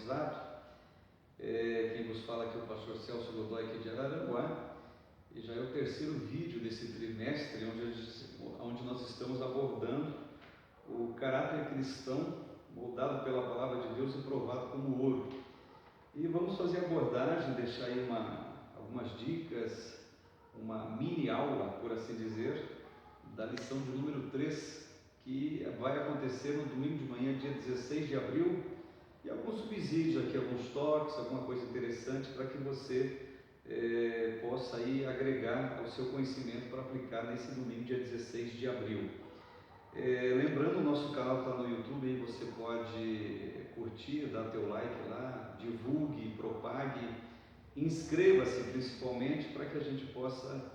batizado. Quem vos fala aqui é o pastor Celso Godoy, aqui de Araranguá, e já é o terceiro vídeo desse trimestre, onde nós estamos abordando o caráter cristão, moldado pela palavra de Deus e provado como ouro. E vamos fazer abordagem, deixar aí algumas dicas, uma mini aula, por assim dizer, da lição de número 3, que vai acontecer no domingo de manhã, dia 16 de abril, e alguns subsídios aqui, alguns toques, alguma coisa interessante para que você possa aí agregar ao seu conhecimento para aplicar nesse domingo, dia 16 de abril. Lembrando, o nosso canal está no YouTube, aí você pode curtir, dar teu like lá, divulgue, propague, inscreva-se principalmente para que a gente possa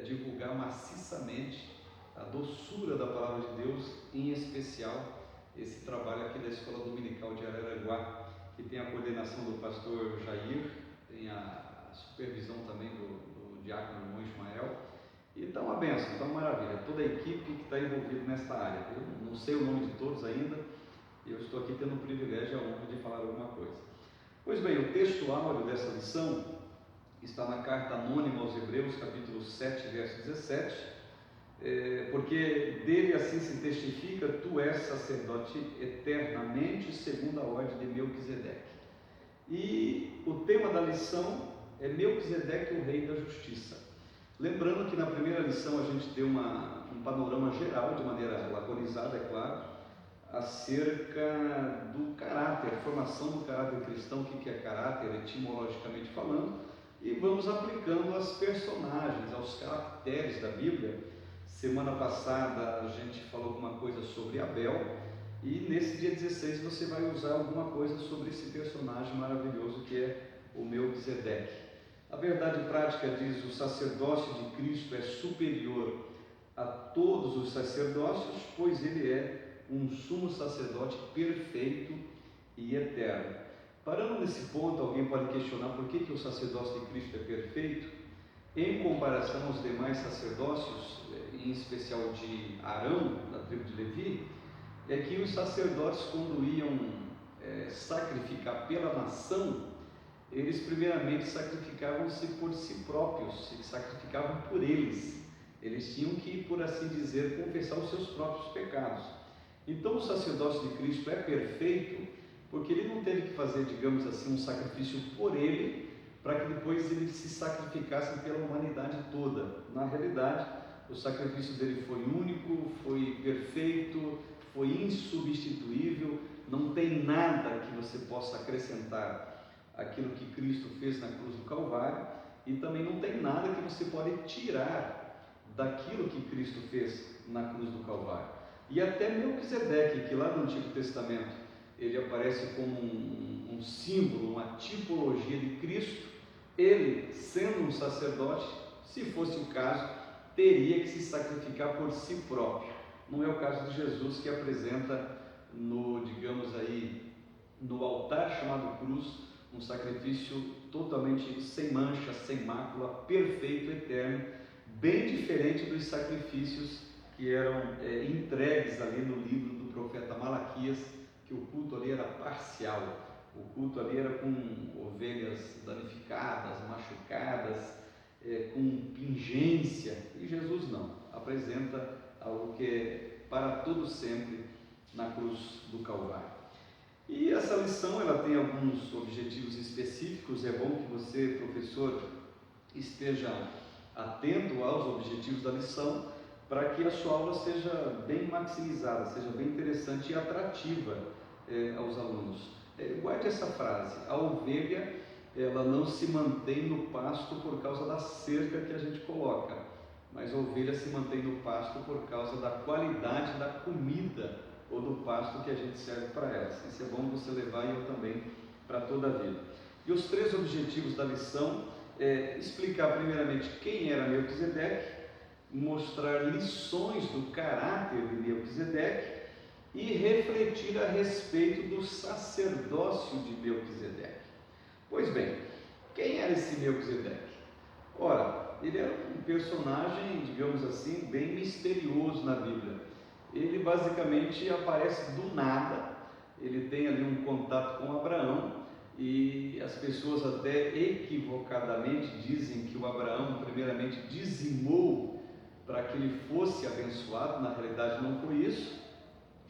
divulgar maciçamente a doçura da Palavra de Deus, em especial esse trabalho aqui da Escola Dominical de Araranguá, que tem a coordenação do pastor Jair, tem a supervisão também do diácono irmão Ismael, e está uma benção, está uma maravilha, toda a equipe que está envolvida nesta área. Eu não sei o nome de todos ainda, e eu estou aqui tendo o privilégio e a honra de falar alguma coisa. Pois bem, o texto áureo dessa lição está na carta anônima aos Hebreus, capítulo 7, verso 17, porque dele assim se testifica: tu és sacerdote eternamente segundo a ordem de Melquisedeque. E o tema da lição é Melquisedeque, o rei da justiça. Lembrando que na primeira lição a gente deu um panorama geral, de maneira laconizada, é claro, acerca do caráter, a formação do caráter cristão, o que é caráter, etimologicamente falando, e vamos aplicando aos personagens, aos caracteres da Bíblia. Semana passada a gente falou alguma coisa sobre Abel, e nesse dia 16 você vai usar alguma coisa sobre esse personagem maravilhoso que é o Melquisedeque. A verdade prática diz: o sacerdócio de Cristo é superior a todos os sacerdócios, pois ele é um sumo sacerdote perfeito e eterno. Parando nesse ponto, alguém pode questionar por que o sacerdócio de Cristo é perfeito em comparação aos demais sacerdócios, em especial de Arão, da tribo de Levi. É que os sacerdotes, quando iam sacrificar pela nação, eles primeiramente sacrificavam-se por si próprios, se sacrificavam por eles. Eles tinham que, por assim dizer, confessar os seus próprios pecados. Então o sacerdócio de Cristo é perfeito porque ele não teve que fazer, digamos assim, um sacrifício por ele, para que depois ele se sacrificasse pela humanidade toda. Na realidade, o sacrifício dele foi único, foi perfeito, foi insubstituível, não tem nada que você possa acrescentar aquilo que Cristo fez na cruz do Calvário, e também não tem nada que você pode tirar daquilo que Cristo fez na cruz do Calvário. E até Melquisedeque, que lá no Antigo Testamento ele aparece como um símbolo, uma tipologia de Cristo, ele, sendo um sacerdote, se fosse o caso, teria que se sacrificar por si próprio. Não é o caso de Jesus, que apresenta digamos aí, no altar chamado cruz, um sacrifício totalmente sem mancha, sem mácula, perfeito, eterno, bem diferente dos sacrifícios que eram entregues ali no livro do profeta Malaquias, que o culto ali era parcial, o culto ali era com ovelhas danificadas, machucadas, com pingência, e Jesus não, apresenta algo que é para todo sempre na cruz do Calvário. E essa lição ela tem alguns objetivos específicos. É bom que você, professor, esteja atento aos objetivos da lição, para que a sua aula seja bem maximizada, seja bem interessante e atrativa aos alunos. Guarde essa frase: a ovelha ela não se mantém no pasto por causa da cerca que a gente coloca, mas a ovelha se mantém no pasto por causa da qualidade da comida ou do pasto que a gente serve para elas. Isso é bom você levar, e eu também, para toda a vida. E os 3 objetivos da lição é explicar primeiramente quem era Melquisedeque, mostrar lições do caráter de Melquisedeque e refletir a respeito do sacerdócio de Melquisedeque. Pois bem, quem era esse Melquisedeque? Ora, ele era um personagem, digamos assim, bem misterioso na Bíblia. Ele basicamente aparece do nada, ele tem ali um contato com Abraão, e as pessoas até equivocadamente dizem que o Abraão primeiramente dizimou para que ele fosse abençoado. Na realidade não foi isso.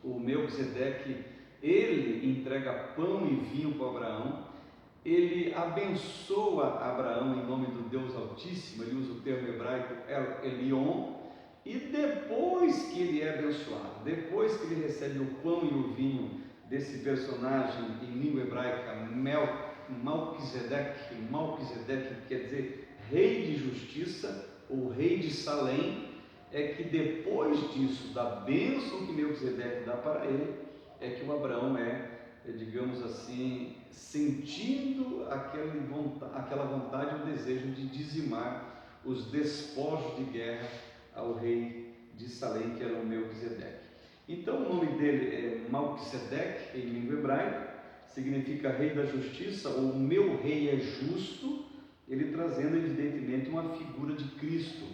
O Melquisedeque, ele entrega pão e vinho para Abraão, ele abençoa Abraão em nome do Deus Altíssimo, ele usa o termo hebraico El Elyon, e depois que ele é abençoado, depois que ele recebe o pão e o vinho desse personagem em língua hebraica, Malquisedeque, que quer dizer rei de justiça, ou rei de Salém, é que depois disso, da bênção que Melquisedeque dá para ele, é que o Abraão digamos assim, sentindo aquela vontade, o desejo de dizimar os despojos de guerra ao rei de Salém, que era o Melquisedeque. Então o nome dele é Malquisedeque, em língua hebraica, significa rei da justiça, ou meu rei é justo, ele trazendo evidentemente uma figura de Cristo.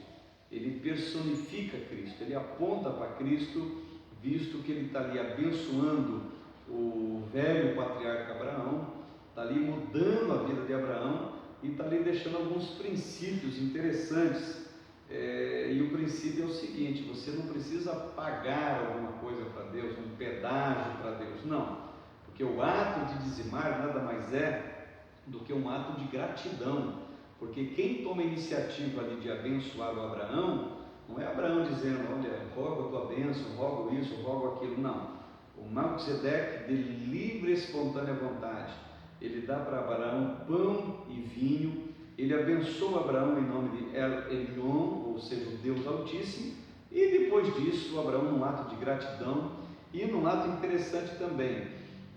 Ele personifica Cristo, ele aponta para Cristo, visto que ele está ali abençoando o velho patriarca Abraão, está ali mudando a vida de Abraão e está ali deixando alguns princípios interessantes. E o princípio é o seguinte: você não precisa pagar alguma coisa para Deus, um pedágio para Deus, não, porque o ato de dizimar nada mais é do que um ato de gratidão, porque quem toma a iniciativa ali de abençoar o Abraão, não é Abraão dizendo, olha, rogo a tua bênção, rogo isso, rogo aquilo, não. O Melquisedeque, de livre e espontânea vontade, ele dá para Abraão pão e vinho, ele abençoa Abraão em nome de El Elyon, ou seja, o Deus Altíssimo, e depois disso, Abraão, num ato de gratidão, e num ato interessante também,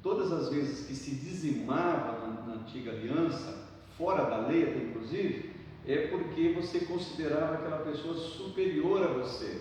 todas as vezes que se dizimava na antiga aliança, fora da lei até inclusive, é porque você considerava aquela pessoa superior a você,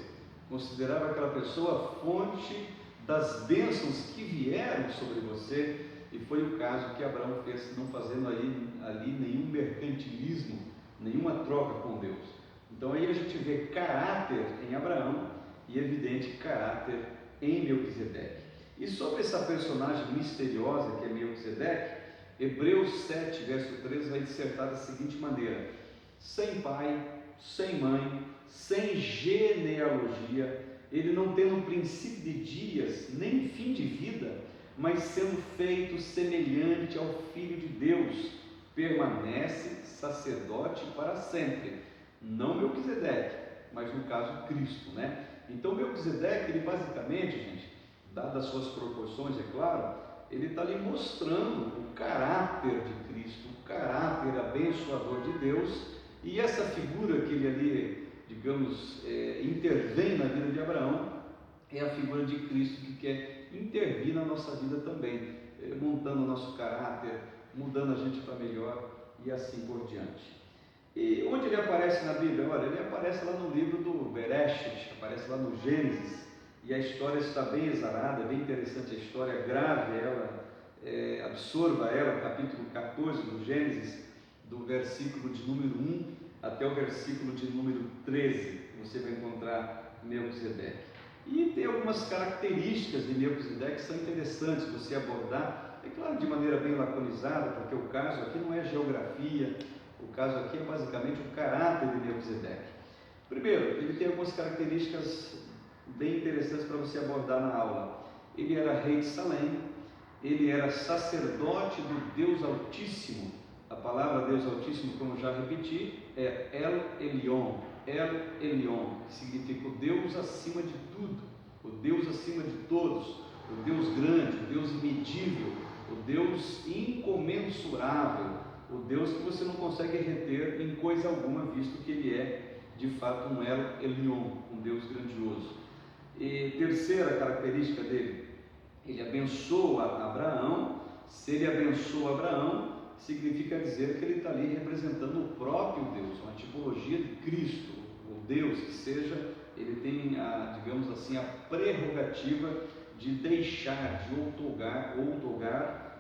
considerava aquela pessoa fonte das bênçãos que vieram sobre você, e foi o caso que Abraão fez, não fazendo ali nenhum mercantilismo, nenhuma troca com Deus. Então aí a gente vê caráter em Abraão e evidente caráter em Melquisedeque. E sobre essa personagem misteriosa que é Melquisedeque, Hebreus 7, verso 13 vai dissertar da seguinte maneira: sem pai, sem mãe, sem genealogia, ele não tendo princípio de dias, nem fim de vida, mas sendo feito semelhante ao Filho de Deus, permanece sacerdote para sempre. Não Melquisedeque, mas no caso Cristo, né? Então Melquisedeque, ele basicamente, gente, dadas as suas proporções, é claro, ele está ali mostrando o caráter de Cristo, o caráter abençoador de Deus, e essa figura que ele ali, digamos, intervém na vida de Abraão, é a figura de Cristo que quer intervir na nossa vida também, montando o nosso caráter, mudando a gente para melhor e assim por diante. E onde ele aparece na Bíblia? Olha, ele aparece lá no livro do Bereshit, aparece lá no Gênesis, e a história está bem exarada, bem interessante a história, grave ela, absorva ela, capítulo 14 do Gênesis, do versículo de número 1 até o versículo de número 13, você vai encontrar Melquisedeque. E tem algumas características de Melquisedeque que são interessantes você abordar, é claro, de maneira bem laconizada, porque o caso aqui não é geografia, o caso aqui é basicamente o caráter de Melquisedeque. Primeiro, ele tem algumas características bem interessantes para você abordar na aula. Ele era rei de Salém, ele era sacerdote do Deus Altíssimo. A palavra Deus Altíssimo, como já repeti, é El Elyon, que significa o Deus acima de tudo, o Deus acima de todos, o Deus grande, o Deus imedível, o Deus incomensurável, o Deus que você não consegue reter em coisa alguma, visto que ele é de fato um El Elyon, um Deus grandioso. E terceira característica dele, ele abençoa Abraão. Se ele abençoa Abraão, significa dizer que ele está ali representando o próprio Deus, uma tipologia de Cristo, o Deus que seja, ele tem digamos assim, a prerrogativa de deixar, de outorgar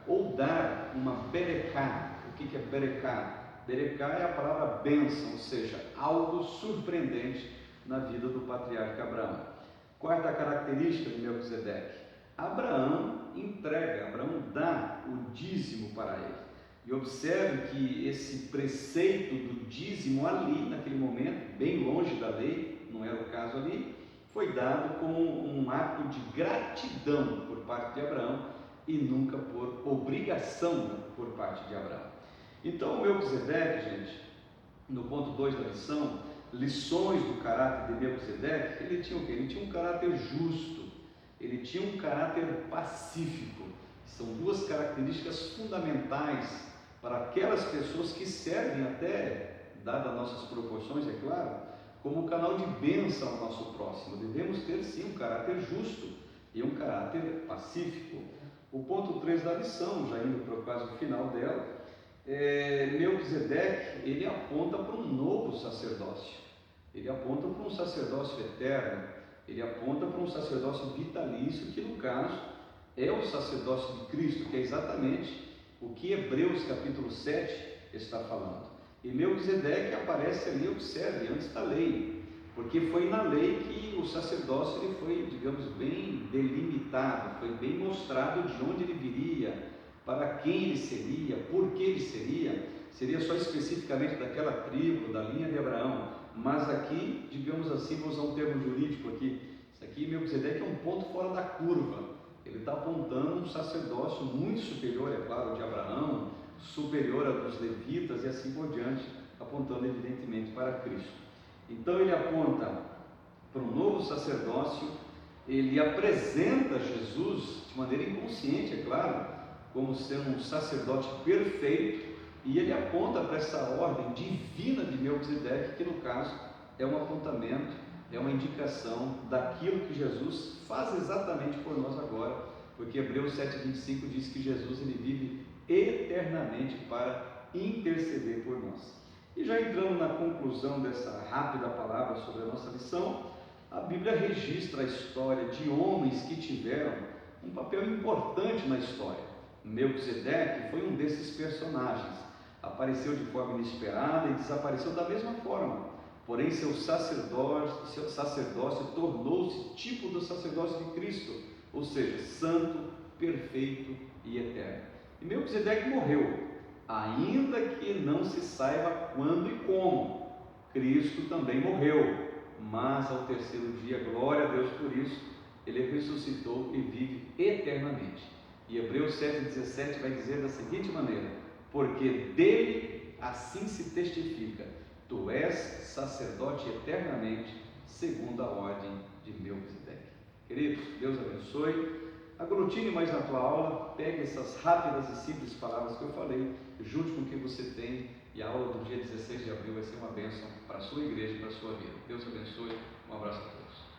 ou dar uma bereká. O que é bereká? Bereká é a palavra bênção, ou seja, algo surpreendente na vida do patriarca Abraão. Quarta característica de Melquisedeque: Abraão dá o dízimo para ele. E observe que esse preceito do dízimo ali, naquele momento, bem longe da lei, não era o caso ali, foi dado como um ato de gratidão por parte de Abraão e nunca por obrigação por parte de Abraão. Então, o Melquisedeque, gente, no ponto 2 da lição, lições do caráter de Melquisedeque, ele tinha o quê? Ele tinha um caráter justo, ele tinha um caráter pacífico. São duas características fundamentais para aquelas pessoas que servem até, dadas nossas proporções, é claro, como canal de bênção ao nosso próximo. Devemos ter sim um caráter justo e um caráter pacífico. O ponto 3 da lição, já indo para quase o final dela, Melquisedeque, ele aponta para um novo sacerdócio, ele aponta para um sacerdócio eterno, ele aponta para um sacerdócio vitalício, que no caso é o sacerdócio de Cristo, que é exatamente o que Hebreus capítulo 7 está falando. E Melquisedeque aparece ali, observe, antes da lei, porque foi na lei que o sacerdócio ele foi, digamos, bem delimitado, foi bem mostrado de onde ele viria, para quem ele seria, por que ele seria só especificamente daquela tribo, da linha de Abraão, mas aqui, digamos assim, vou usar um termo jurídico aqui, isso aqui Melquisedeque é um ponto fora da curva, ele está apontando um sacerdócio muito superior, é claro, ao de Abraão, superior ao dos levitas e assim por diante, apontando evidentemente para Cristo. Então ele aponta para um novo sacerdócio, ele apresenta Jesus de maneira inconsciente, é claro, como sendo um sacerdote perfeito, e ele aponta para essa ordem divina de Melquisedeque, que no caso é um apontamento, é uma indicação daquilo que Jesus faz exatamente por nós agora, porque Hebreus 7,25 diz que Jesus ele vive eternamente para interceder por nós. E já entrando na conclusão dessa rápida palavra sobre a nossa lição, a Bíblia registra a história de homens que tiveram um papel importante na história. Melquisedeque foi um desses personagens, apareceu de forma inesperada e desapareceu da mesma forma, porém seu sacerdócio tornou-se tipo do sacerdócio de Cristo, ou seja, santo, perfeito e eterno. E Melquisedeque morreu, ainda que não se saiba quando e como. Cristo também morreu, mas ao terceiro dia, glória a Deus por isso, ele ressuscitou e vive eternamente. E Hebreus 7,17 vai dizer da seguinte maneira: porque dele assim se testifica, tu és sacerdote eternamente, segundo a ordem de Melquisedeque. Queridos, Deus abençoe. Aglutine mais na tua aula, pegue essas rápidas e simples palavras que eu falei, junte com o que você tem, e a aula do dia 16 de abril vai ser uma bênção para a sua igreja e para a sua vida. Deus abençoe, um abraço a todos.